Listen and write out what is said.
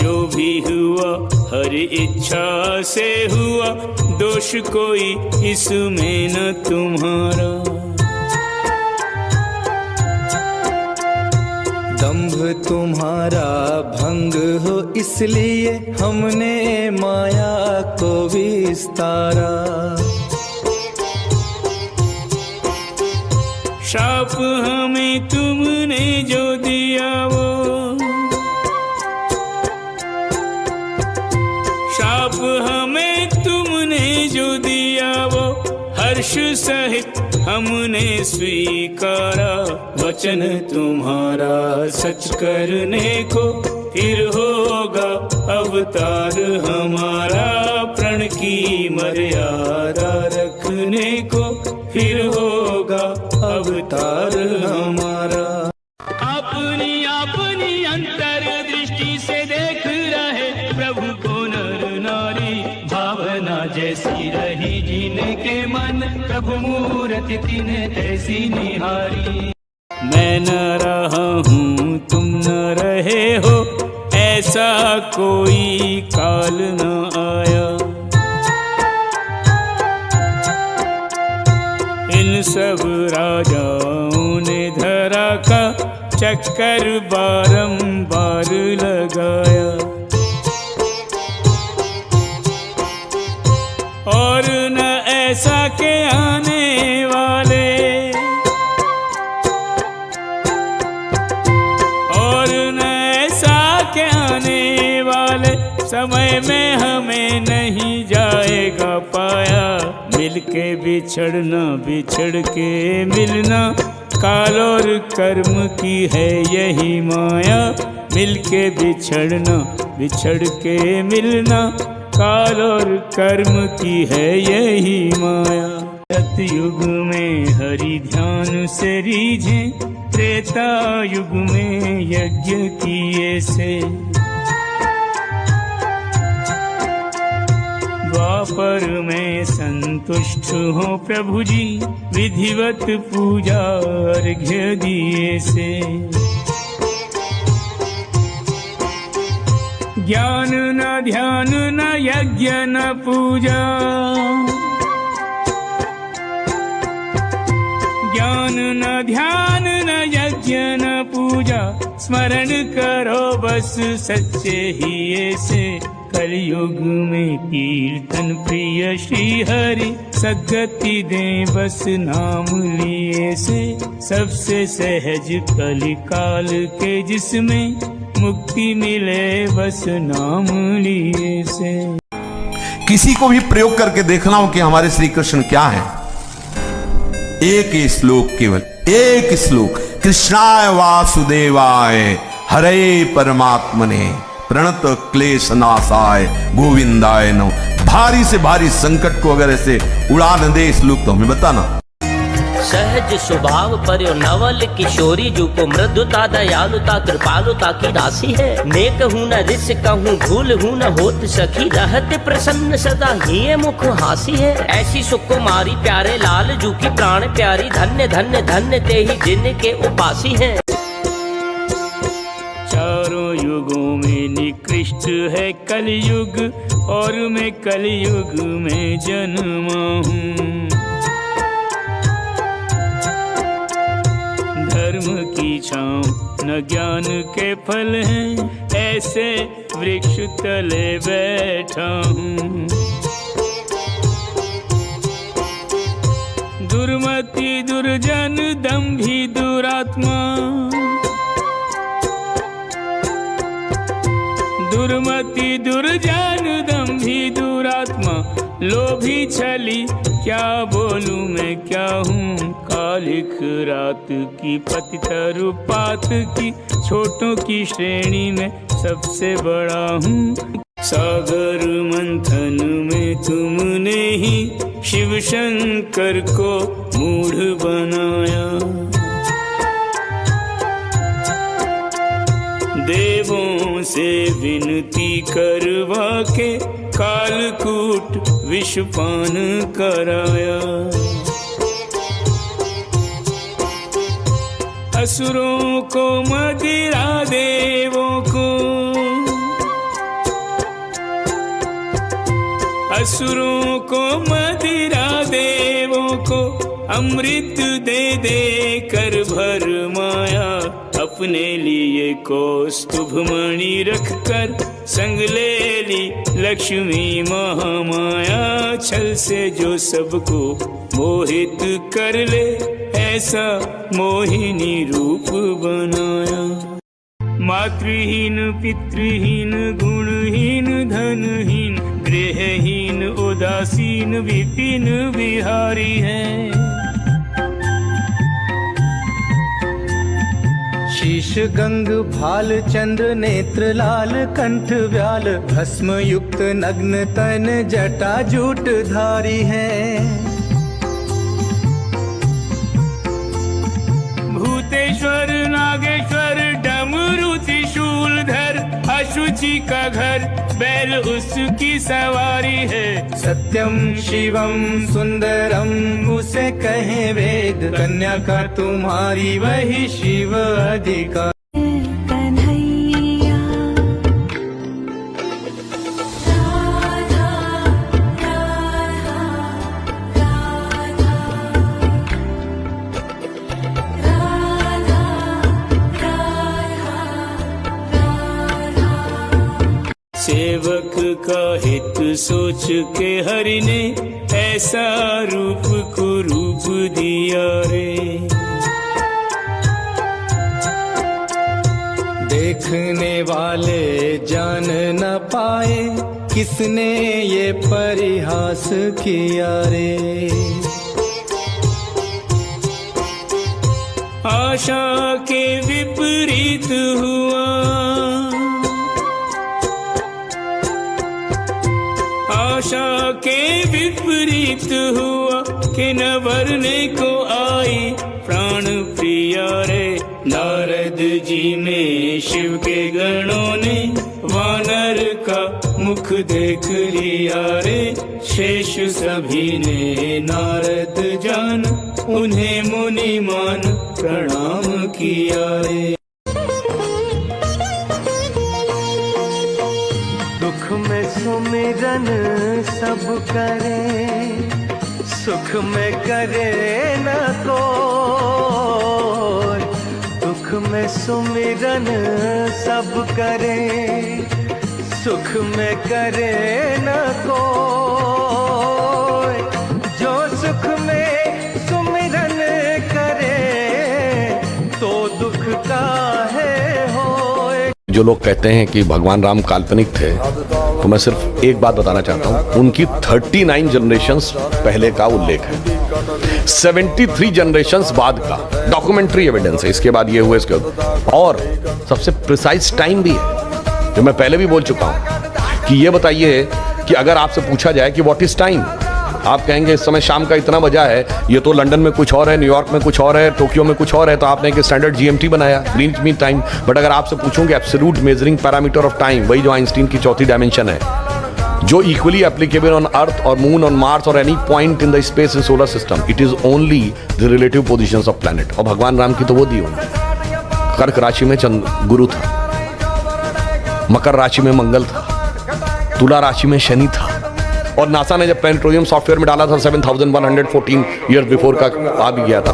जो भी हुआ हर इच्छा से हुआ, दोष कोई इसमें न तुम्हारा। दंभ तुम्हारा भंग हो इसलिए हमने माया को विस्तारा। शाप हमें तुमने जो दिया वो, शाप हमें तुमने जो दिया वो, हर्ष सहित हमने स्वीकारा। वचन तुम्हारा सच करने को फिर होगा अवतार हमारा। प्रण की मर्यादा रखने को फिर होगा अवतार हमारा। अपनी अपनी अंतर दृष्टि से देख रहे प्रभु को नर नारी, भावना जैसी रही जिनके मन, प्रभु मूरति तिन्हें तैसी निहारी। मैं न रहा हूँ तुम न रहे हो, ऐसा कोई काल न आया। इन सब राजाओं ने धरा का चक्कर बारंबार लगाया, और न ऐसा के आने वाले, और न ऐसा के आने वाले समय में हमें नहीं जाएगा पाया। मिलके बिछड़ना बिछड़ के मिलना, काल और कर्म की है यही माया। मिलके बिछड़ना बिछड़ के मिलना, काल और कर्म की है यही माया। सतयुग में हरि ध्यान से रीझे, त्रेता युग में यज्ञ किए से, द्वापर में संतुष्ट हो प्रभु जी, विधिवत पूजा अर्घ्य दिए से। ज्ञान न ध्यान न यज्ञ न पूजा, ज्ञान न ध्यान न यज्ञ न पूजा, स्मरण करो बस सच्चे ही ऐसे। कलयुग में कीर्तन प्रिय श्री हरि, सद्गति दें बस नाम लिए से। सबसे सहज कलिकाल के जिसमें, मुक्ति मिले बस नाम लिए से। किसी को भी प्रयोग करके देखना हो कि हमारे श्री कृष्ण क्या है, एक ही श्लोक, केवल एक श्लोक, कृष्णाय वासुदेवाय हरे परमात्मने प्रणत क्लेश नाशाय गोविंदाय नमो। भारी से भारी संकट को अगर ऐसे उड़ा न दे श्लोक तो हमें बताना। सहज स्वभाव पर नवल किशोरी, जो को मृदुता दयालुता कृपालुता की राशि है। नेक हूँ न रिस कहूँ, भूल हूँ न होत सखी, रहते प्रसन्न सदा ही मुख हासी है। ऐसी सुकुमारी प्यारे लाल जू की प्राण प्यारी, धन्य धन्य धन्य ते ही जिनके उपासी है। चारों युगों में निकृष्ट है कलयुग, और मैं कलयुग में जन्मा हूँ। धर्म की छाँव न ज्ञान के फल हैं, ऐसे वृक्ष तले बैठा हूँ। दुर्मति दुर्जन दंभी दुरात्मा, दुर्मति दुर्जन दंभी दुरात्मा, लोभी छली क्या बोलूं मैं क्या हूँ। कालिक रात की पतित रुपात की, छोटों की श्रेणी में सबसे बड़ा हूँ। सागर मंथन में तुमने ही शिव शंकर को मूढ़ बनाया। देवों से विनती करवा के कालकूट विषपान कराया। असुरों को मदिरा, देवों को असुरों को मदिरा, देवों को अमृत दे दे कर भर माया। अपने लिए कौस्तुभ मणि रख कर संग ले ली लक्ष्मी महामाया। छल से जो सबको मोहित कर ले, ऐसा मोहिनी रूप बनाया। मातृहीन पितृहीन गुणहीन धनहीन, गृहहीन उदासीन विपिन विहारी है। शीश गंग भाल चंद्र नेत्र लाल कंठ व्याल, भस्म युक्त नग्न तन जटा जूट धारी है। भूतेश्वर नागेश्वर डमरू त्रिशूलधर, अशुचि का घर बैल उसकी सवारी है। सत्यम शिवम सुंदरम उसे कहे वेद, कन्या का तुम्हारी वही शिव अधिकार। सेवक का हित सोच के हरि ने, ऐसा रूप कुरूप दिया रे। देखने वाले जान न पाए, किसने ये परिहास किया रे। आशा के विपरीत हुआ, आशा के विपरीत हुआ कि न वरने को आई प्राण प्रिया रे। नारद जी में शिव के गणों ने वानर का मुख देख लिया रे। शेष सभी ने नारद जान, उन्हें मुनि मान प्रणाम किया रे। दुख में सुमिरन सब करे, सुख में करे न कोई। दुख में सुमिरन सब करे, सुख में करे न कोई। जो सुख में सुमिरन करे, तो दुख काहे होए। जो लोग कहते हैं कि भगवान राम काल्पनिक थे, तो मैं सिर्फ एक बात बताना चाहता हूं, उनकी 39 जनरेशंस पहले का उल्लेख है, 73 जनरेशंस बाद का डॉक्यूमेंट्री एविडेंस है। इसके बाद ये हुए, इसके बाद और सबसे प्रिसाइज टाइम भी है, जो मैं पहले भी बोल चुका हूं कि ये बताइए कि अगर आपसे पूछा जाए कि व्हाट इज टाइम, आप कहेंगे इस समय शाम का इतना बजा है। ये तो लंदन में कुछ और है, न्यूयॉर्क में कुछ और है, टोक्यो में कुछ और है, तो आपने एक स्टैंडर्ड जीएमटी बनाया, ग्रीनिच मीन टाइम। बट अगर आपसे पूछूंगे absolute measuring parameter of time, वही जो आइंस्टीन की चौथी डायमेंशन है, जो इक्वली एप्लीकेबल ऑन अर्थ और मून, ऑन मार्स और any point in the space in solar system, it is only the relative positions of planet. और भगवान राम की तो वो दी उन्होंने। कर्क राशि में गुरु था, मकर राशि में मंगल था, तुला राशि में शनि था, और नासा ने जब प्लैनेटोरियम सॉफ्टवेयर में डाला था 7114 ईयर्स बिफोर का आ भी गया था।